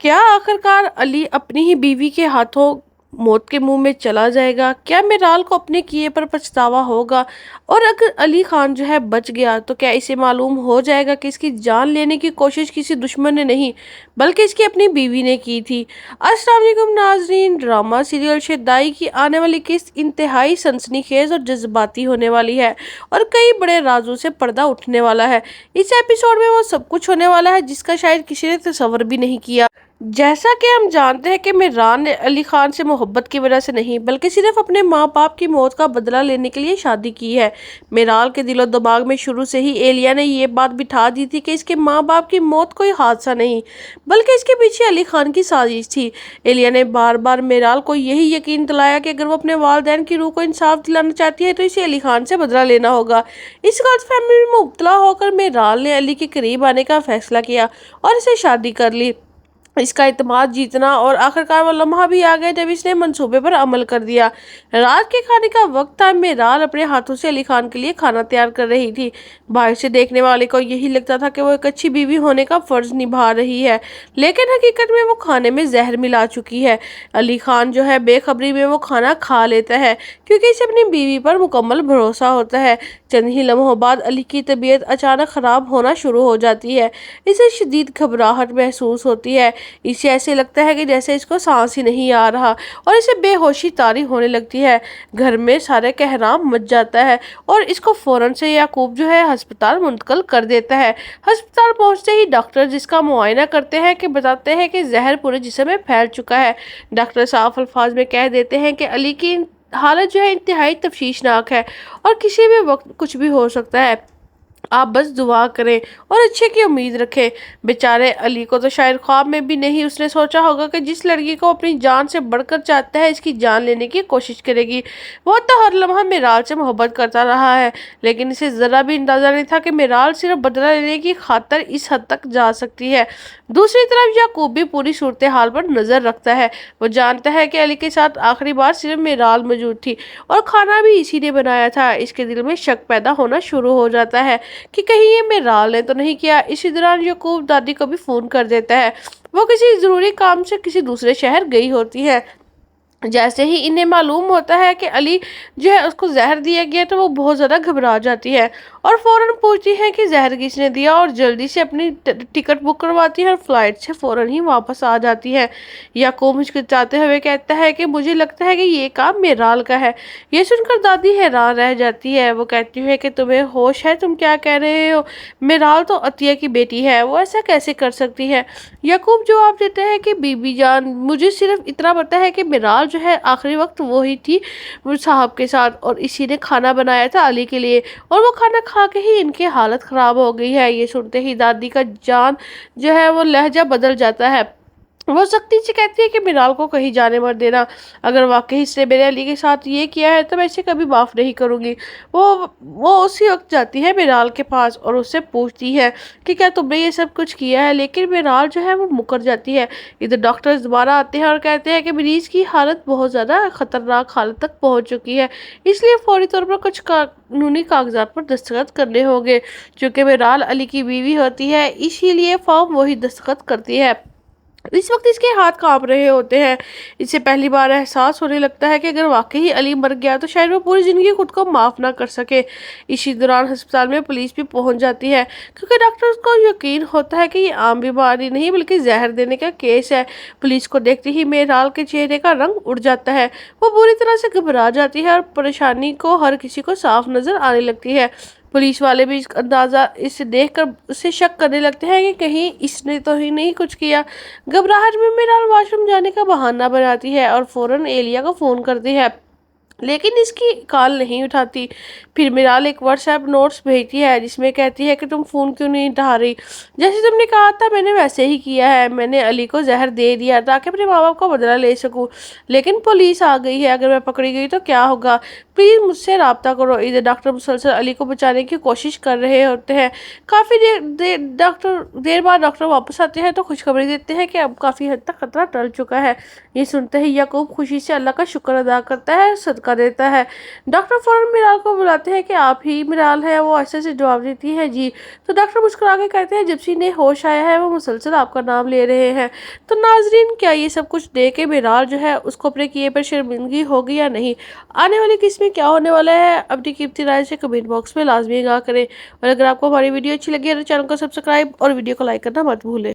क्या आखिरकार अली अपनी ही बीवी के हाथों मौत के मुंह में चला जाएगा? क्या मिराल को अपने किए पर पछतावा होगा? और अगर अली खान जो है बच गया तो क्या इसे मालूम हो जाएगा कि इसकी जान लेने की कोशिश किसी दुश्मन ने नहीं बल्कि इसकी अपनी बीवी ने की थी? अस्सलाम वालेकुम नाजरीन, ड्रामा सीरियल शदाई की आने वाली किस्त इंतहाई सनसनीखेज और जज्बाती होने वाली है और कई बड़े राजों से पर्दा उठने वाला है। इस एपिसोड में वो सब कुछ होने वाला है जिसका शायद किसी ने तसव्वुर भी नहीं किया। जैसा कि हम जानते हैं कि मिरान ने अली खान से मोहब्बत की वजह से नहीं बल्कि सिर्फ अपने माँ बाप की मौत का बदला लेने के लिए शादी की है। मिराल के दिलो दिमाग में शुरू से ही एलिया ने ये बात बिठा दी थी कि इसके माँ बाप की मौत कोई हादसा नहीं बल्कि इसके पीछे अली खान की साजिश थी। एलिया ने बार बार मिराल को यही यकीन दिलाया कि अगर वो अपने वालिदैन की रूह को इंसाफ दिलाना चाहती है तो इसे अली खान से बदला लेना होगा। इस गलतफहमी में मुब्तला होकर मिराल ने अली के करीब आने का फैसला किया और इसे शादी कर ली। इसका इत्मीनान जीतना और आखिरकार वो लम्हा भी आ गया जब इसने मंसूबे पर अमल कर दिया। रात के खाने का वक्त था। मिराल अपने हाथों से अली खान के लिए खाना तैयार कर रही थी। बाहर से देखने वाले को यही लगता था कि वो एक अच्छी बीवी होने का फर्ज निभा रही है, लेकिन हकीकत में वो खाने में जहर मिला चुकी है। अली खान जो है बेखबरी में वो खाना खा लेता है क्योंकि इसे अपनी बीवी पर मुकम्मल भरोसा होता है। चंद ही लम्हों बाद अली की तबीयत अचानक खराब होना शुरू हो जाती है। इसे शदीद घबराहट महसूस होती है। इसे ऐसे लगता है कि जैसे इसको सांस ही नहीं आ रहा और इसे बेहोशी तारी होने लगती है। घर में सारे कहराम मच जाता है और इसको फौरन से याकूब जो है अस्पताल मुंतकिल कर देता है। अस्पताल पहुंचते ही डॉक्टर जिसका मुआयना करते हैं कि बताते हैं कि जहर पूरे जिस्म में फैल चुका है। डॉक्टर साफ अल्फाज में कह देते हैं कि अली की हालत जो है इंतहाई तफ्शीशनाक है और किसी भी वक्त कुछ भी हो सकता है। आप बस दुआ करें और अच्छे की उम्मीद रखें। बेचारे अली को तो शायद ख्वाब में भी नहीं उसने सोचा होगा कि जिस लड़की को अपनी जान से बढ़कर चाहता है इसकी जान लेने की कोशिश करेगी। वो तो हर लम्हा मिराल से मोहब्बत करता रहा है, लेकिन इसे ज़रा भी अंदाज़ा नहीं था कि मिराल सिर्फ बदला लेने की खातर इस हद तक जा सकती है। दूसरी तरफ याकूब भी पूरी सूरत हाल पर नज़र रखता है। वो जानता है कि अली के साथ आखिरी बार सिर्फ मिराल मौजूद थी और खाना भी इसी ने बनाया था। इसके दिल में शक पैदा होना शुरू हो जाता है कि कहीं ये मिराल ने तो नहीं किया। इसी दौरान याकूब दादी को भी फ़ोन कर देता है। वो किसी ज़रूरी काम से किसी दूसरे शहर गई होती है। जैसे ही इन्हें मालूम होता है कि अली जो है उसको जहर दिया गया तो वो बहुत ज़्यादा घबरा जाती है और फ़ौरन पूछती है कि जहर किसने दिया और जल्दी से अपनी टिकट बुक करवाती है और फ्लाइट से फ़ौरन ही वापस आ जाती है। याकूब मुस्कुराते हुए कहता है कि मुझे लगता है कि ये काम मिराल का है। ये सुनकर दादी हैरान रह जाती है। वो कहती है कि तुम्हें होश है? तुम क्या कह रहे हो? मिराल तो अतिया की बेटी है, वो ऐसा कैसे कर सकती है? याकूब जवाब देता है कि बीबी जान, मुझे सिर्फ इतना पता है कि मिराल जो है आखिरी वक्त वो ही थी वो साहब के साथ और इसी ने खाना बनाया था अली के लिए और वो खाना खा के ही इनकी हालत ख़राब हो गई है। ये सुनते ही दादी का जान जो है वो लहजा बदल जाता है। वो सख्ती से कहती है कि मिराल को कहीं जाने मत देना। अगर वाकई इसने मेरे अली के साथ ये किया है तो मैं इसे कभी माफ़ नहीं करूँगी। वो उसी वक्त जाती है मिराल के पास और उससे पूछती है कि क्या तुमने ये सब कुछ किया है, लेकिन मिराल जो है वो मुकर जाती है। इधर डॉक्टर्स दोबारा आते हैं और कहते हैं कि मरीज़ की हालत बहुत ज़्यादा ख़तरनाक हालत तक पहुँच चुकी है, इसलिए फौरी तौर पर कुछ कानूनी कागजात पर दस्तखत करने होंगे। चूँकि मिराल अली की बीवी होती है इसीलिए फॉर्म वही दस्तखत करती है। इस वक्त इसके हाथ कांप रहे होते हैं। इसे पहली बार एहसास होने लगता है कि अगर वाकई अली मर गया तो शायद वो पूरी ज़िंदगी खुद को माफ़ ना कर सके। इसी दौरान अस्पताल में पुलिस भी पहुंच जाती है क्योंकि डॉक्टर्स को यकीन होता है कि ये आम बीमारी नहीं बल्कि जहर देने का केस है। पुलिस को देखते ही मिराल के चेहरे का रंग उड़ जाता है। वो बुरी तरह से घबरा जाती है और परेशानी को हर किसी को साफ नज़र आने लगती है। पुलिस वाले भी अंदाज़ा इसे देखकर उसे शक करने लगते हैं कि कहीं इसने तो ही नहीं कुछ किया। घबराहट में मिराल वॉशरूम जाने का बहाना बनाती है और फ़ौरन एलिया को फ़ोन करती है, लेकिन इसकी कॉल नहीं उठाती। फिर मिराल एक व्हाट्सएप नोट्स भेजती है जिसमें कहती है कि तुम फ़ोन क्यों नहीं उठा रही? जैसे तुमने कहा था मैंने वैसे ही किया है। मैंने अली को जहर दे दिया ताकि अपने माँ बाप का बदला ले सकूं, लेकिन पुलिस आ गई है। अगर मैं पकड़ी गई तो क्या होगा? प्लीज़ मुझसे रब्ता करो। इधर डॉक्टर मुसलसल अली को बचाने की कोशिश कर रहे होते हैं। काफ़ी देर बाद डॉक्टर वापस आते हैं तो खुशखबरी देते हैं कि अब काफ़ी हद तक खतरा टल चुका है। ये सुनते ही याकूब खुशी से अल्लाह का शुक्र अदा करता है, सदका دھکا دیتا ہے۔ ڈاکٹر فوراً میرال کو بلاتے ہیں کہ آپ ہی میرال ہے۔ وہ ایسے جواب دیتی ہے جی۔ تو ڈاکٹر مسکرا کے کہتے ہیں جپسی نے ہوش آیا ہے، وہ مسلسل آپ کا نام لے رہے ہیں۔ تو ناظرین کیا یہ سب کچھ دیکھ کے میرال جو ہے اس کو اپنے کیے پر شرمندگی ہوگی یا نہیں؟ آنے والی قسط میں کیا ہونے والا ہے؟ اپنی قیمتی رائے سے کمنٹ باکس میں لازمی آگاہ کریں، اور اگر آپ کو ہماری ویڈیو اچھی لگی ہے تو چینل کو سبسکرائب اور ویڈیو کو لائک کرنا مت بھولیں۔